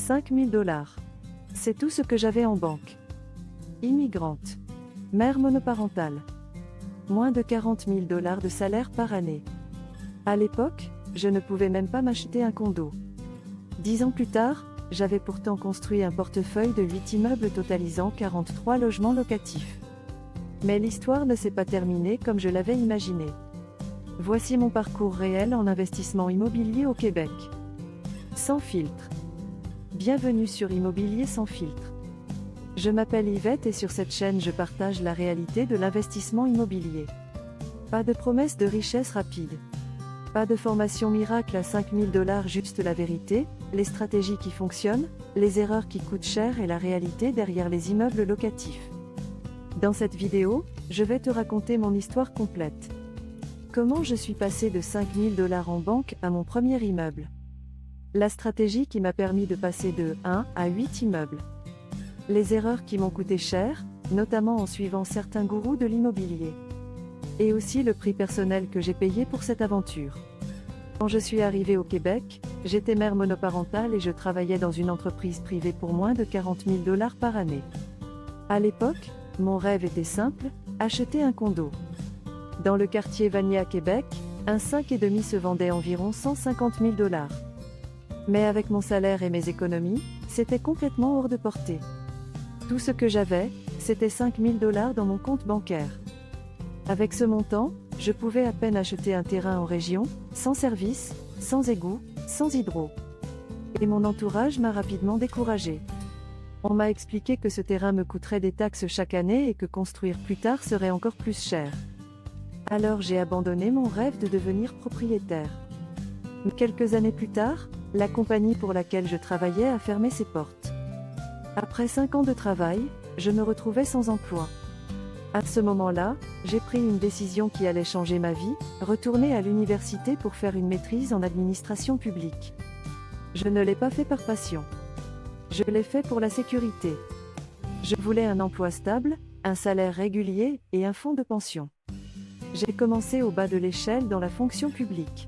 5 000 $. C'est tout ce que j'avais en banque. Immigrante. Mère monoparentale. Moins de 40 000 $ de salaire par année. À l'époque, je ne pouvais même pas m'acheter un condo. 10 ans plus tard, j'avais pourtant construit un portefeuille de 8 immeubles totalisant 43 logements locatifs. Mais l'histoire ne s'est pas terminée comme je l'avais imaginé. Voici mon parcours réel en investissement immobilier au Québec. Sans filtre. Bienvenue sur Immobilier sans filtre. Je m'appelle Yvette et sur cette chaîne je partage la réalité de l'investissement immobilier. Pas de promesses de richesse rapide. Pas de formation miracle à 5 000 $, juste la vérité, les stratégies qui fonctionnent, les erreurs qui coûtent cher et la réalité derrière les immeubles locatifs. Dans cette vidéo, je vais te raconter mon histoire complète. Comment je suis passé de 5 000 $ en banque à mon premier immeuble. La stratégie qui m'a permis de passer de 1 à 8 immeubles. Les erreurs qui m'ont coûté cher, notamment en suivant certains gourous de l'immobilier. Et aussi le prix personnel que j'ai payé pour cette aventure. Quand je suis arrivée au Québec, j'étais mère monoparentale et je travaillais dans une entreprise privée pour moins de 40 000 $ par année. À l'époque, mon rêve était simple, acheter un condo. Dans le quartier Vanier à Québec, un 5,5 se vendait environ 150 000 $. Mais avec mon salaire et mes économies, c'était complètement hors de portée. Tout ce que j'avais, c'était 5 000 $ dans mon compte bancaire. Avec ce montant, je pouvais à peine acheter un terrain en région, sans service, sans égout, sans hydro. Et mon entourage m'a rapidement découragé. On m'a expliqué que ce terrain me coûterait des taxes chaque année et que construire plus tard serait encore plus cher. Alors j'ai abandonné mon rêve de devenir propriétaire. Mais quelques années plus tard, la compagnie pour laquelle je travaillais a fermé ses portes. Après 5 ans de travail, je me retrouvais sans emploi. À ce moment-là, j'ai pris une décision qui allait changer ma vie, retourner à l'université pour faire une maîtrise en administration publique. Je ne l'ai pas fait par passion. Je l'ai fait pour la sécurité. Je voulais un emploi stable, un salaire régulier et un fonds de pension. J'ai commencé au bas de l'échelle dans la fonction publique.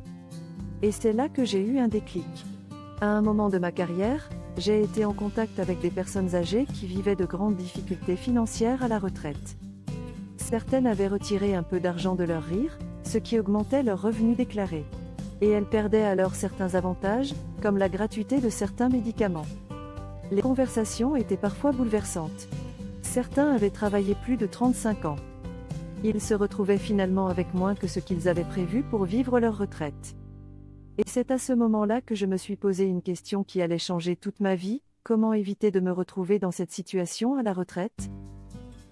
Et c'est là que j'ai eu un déclic. À un moment de ma carrière, j'ai été en contact avec des personnes âgées qui vivaient de grandes difficultés financières à la retraite. Certaines avaient retiré un peu d'argent de leur RIR, ce qui augmentait leurs revenus déclarés. Et elles perdaient alors certains avantages, comme la gratuité de certains médicaments. Les conversations étaient parfois bouleversantes. Certains avaient travaillé plus de 35 ans. Ils se retrouvaient finalement avec moins que ce qu'ils avaient prévu pour vivre leur retraite. Et c'est à ce moment-là que je me suis posé une question qui allait changer toute ma vie: comment éviter de me retrouver dans cette situation à la retraite?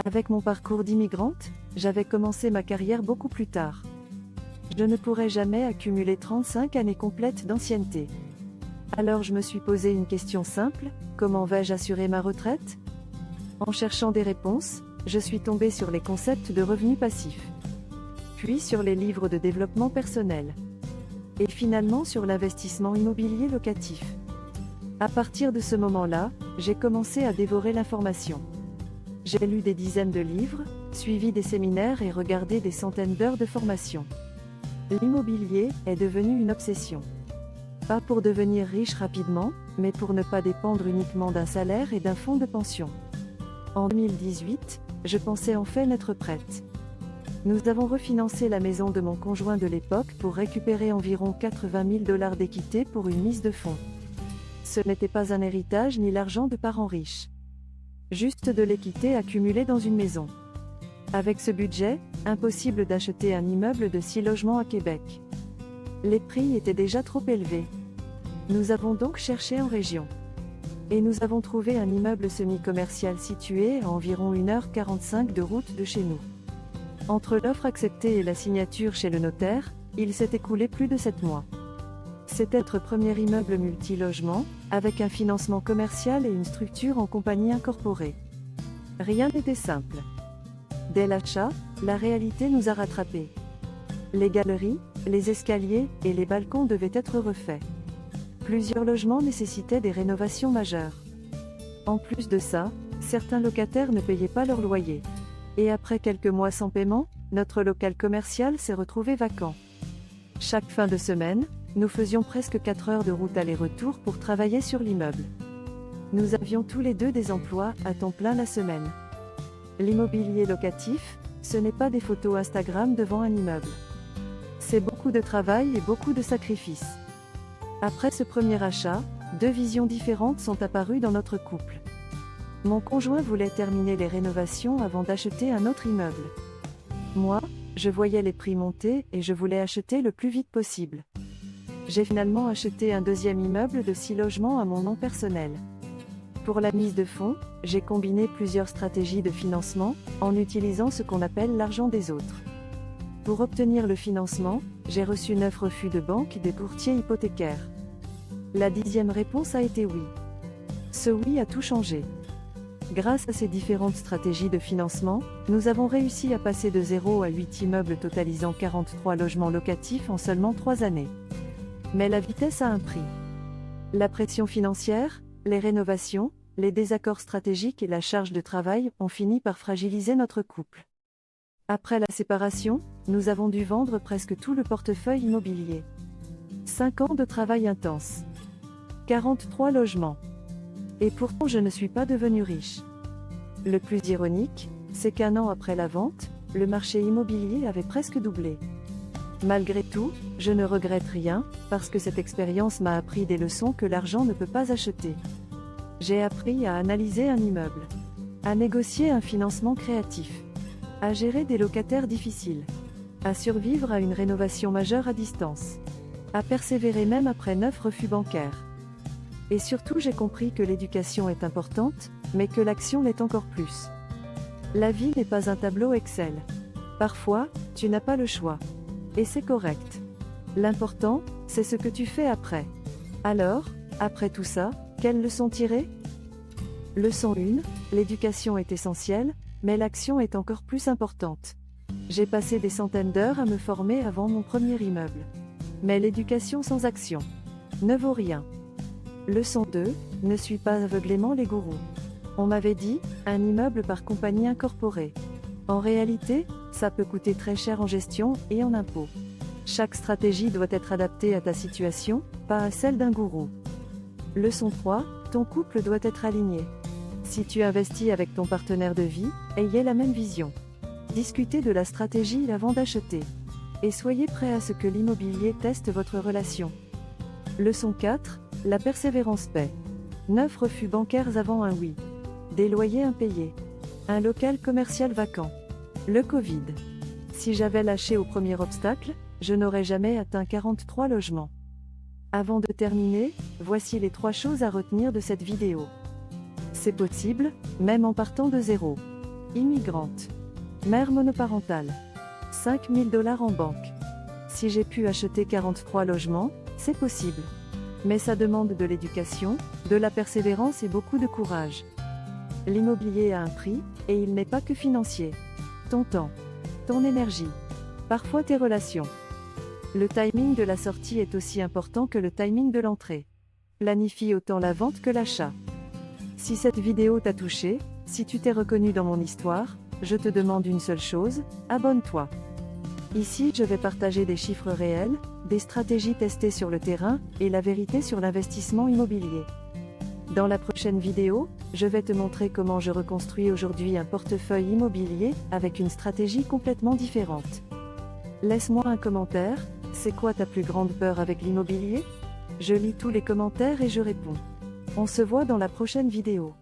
Avec mon parcours d'immigrante, j'avais commencé ma carrière beaucoup plus tard. Je ne pourrais jamais accumuler 35 années complètes d'ancienneté. Alors je me suis posé une question simple: comment vais-je assurer ma retraite? En cherchant des réponses, je suis tombée sur les concepts de revenus passifs. Puis sur les livres de développement personnel. Et finalement sur l'investissement immobilier locatif. À partir de ce moment-là, j'ai commencé à dévorer l'information. J'ai lu des dizaines de livres, suivi des séminaires et regardé des centaines d'heures de formation. L'immobilier est devenu une obsession. Pas pour devenir riche rapidement, mais pour ne pas dépendre uniquement d'un salaire et d'un fonds de pension. En 2018, je pensais enfin être prête. Nous avons refinancé la maison de mon conjoint de l'époque pour récupérer environ 80 000 $ d'équité pour une mise de fonds. Ce n'était pas un héritage ni l'argent de parents riches. Juste de l'équité accumulée dans une maison. Avec ce budget, impossible d'acheter un immeuble de 6 logements à Québec. Les prix étaient déjà trop élevés. Nous avons donc cherché en région. Et nous avons trouvé un immeuble semi-commercial situé à environ 1h45 de route de chez nous. Entre l'offre acceptée et la signature chez le notaire, il s'est écoulé plus de 7 mois. C'était notre premier immeuble multi-logement, avec un financement commercial et une structure en compagnie incorporée. Rien n'était simple. Dès l'achat, la réalité nous a rattrapés. Les galeries, les escaliers et les balcons devaient être refaits. Plusieurs logements nécessitaient des rénovations majeures. En plus de ça, certains locataires ne payaient pas leur loyer. Et après quelques mois sans paiement, notre local commercial s'est retrouvé vacant. Chaque fin de semaine, nous faisions presque 4 heures de route aller-retour pour travailler sur l'immeuble. Nous avions tous les deux des emplois à temps plein la semaine. L'immobilier locatif, ce n'est pas des photos Instagram devant un immeuble. C'est beaucoup de travail et beaucoup de sacrifices. Après ce premier achat, deux visions différentes sont apparues dans notre couple. Mon conjoint voulait terminer les rénovations avant d'acheter un autre immeuble. Moi, je voyais les prix monter et je voulais acheter le plus vite possible. J'ai finalement acheté un deuxième immeuble de 6 logements à mon nom personnel. Pour la mise de fonds, j'ai combiné plusieurs stratégies de financement, en utilisant ce qu'on appelle l'argent des autres. Pour obtenir le financement, j'ai reçu 9 refus de banque des courtiers hypothécaires. La 10e réponse a été oui. Ce oui a tout changé. Grâce à ces différentes stratégies de financement, nous avons réussi à passer de 0 à 8 immeubles totalisant 43 logements locatifs en seulement 3 années. Mais la vitesse a un prix. La pression financière, les rénovations, les désaccords stratégiques et la charge de travail ont fini par fragiliser notre couple. Après la séparation, nous avons dû vendre presque tout le portefeuille immobilier. 5 ans de travail intense. 43 logements. Et pourtant je ne suis pas devenue riche. Le plus ironique, c'est qu'un an après la vente, le marché immobilier avait presque doublé. Malgré tout, je ne regrette rien, parce que cette expérience m'a appris des leçons que l'argent ne peut pas acheter. J'ai appris à analyser un immeuble, à négocier un financement créatif, à gérer des locataires difficiles, à survivre à une rénovation majeure à distance, à persévérer même après 9 refus bancaires. Et surtout j'ai compris que l'éducation est importante, mais que l'action l'est encore plus. La vie n'est pas un tableau Excel. Parfois, tu n'as pas le choix. Et c'est correct. L'important, c'est ce que tu fais après. Alors, après tout ça, quelles leçons tirer ? Leçon 1, l'éducation est essentielle, mais l'action est encore plus importante. J'ai passé des centaines d'heures à me former avant mon premier immeuble. Mais l'éducation sans action ne vaut rien. Leçon 2, ne suis pas aveuglément les gourous. On m'avait dit, un immeuble par compagnie incorporée. En réalité, ça peut coûter très cher en gestion et en impôts. Chaque stratégie doit être adaptée à ta situation, pas à celle d'un gourou. Leçon 3, ton couple doit être aligné. Si tu investis avec ton partenaire de vie, ayez la même vision. Discutez de la stratégie avant d'acheter. Et soyez prêt à ce que l'immobilier teste votre relation. Leçon 4, la persévérance paie. 9 refus bancaires avant un oui. Des loyers impayés. Un local commercial vacant. Le Covid. Si j'avais lâché au premier obstacle, je n'aurais jamais atteint 43 logements. Avant de terminer, voici les 3 choses à retenir de cette vidéo. C'est possible, même en partant de zéro. Immigrante. Mère monoparentale. 5 000 $ en banque. Si j'ai pu acheter 43 logements, c'est possible. Mais ça demande de l'éducation, de la persévérance et beaucoup de courage. L'immobilier a un prix, et il n'est pas que financier. Ton temps, ton énergie, parfois tes relations. Le timing de la sortie est aussi important que le timing de l'entrée. Planifie autant la vente que l'achat. Si cette vidéo t'a touché, si tu t'es reconnu dans mon histoire, je te demande une seule chose, abonne-toi. Ici, je vais partager des chiffres réels, des stratégies testées sur le terrain, et la vérité sur l'investissement immobilier. Dans la prochaine vidéo, je vais te montrer comment je reconstruis aujourd'hui un portefeuille immobilier, avec une stratégie complètement différente. Laisse-moi un commentaire, c'est quoi ta plus grande peur avec l'immobilier ? Je lis tous les commentaires et je réponds. On se voit dans la prochaine vidéo.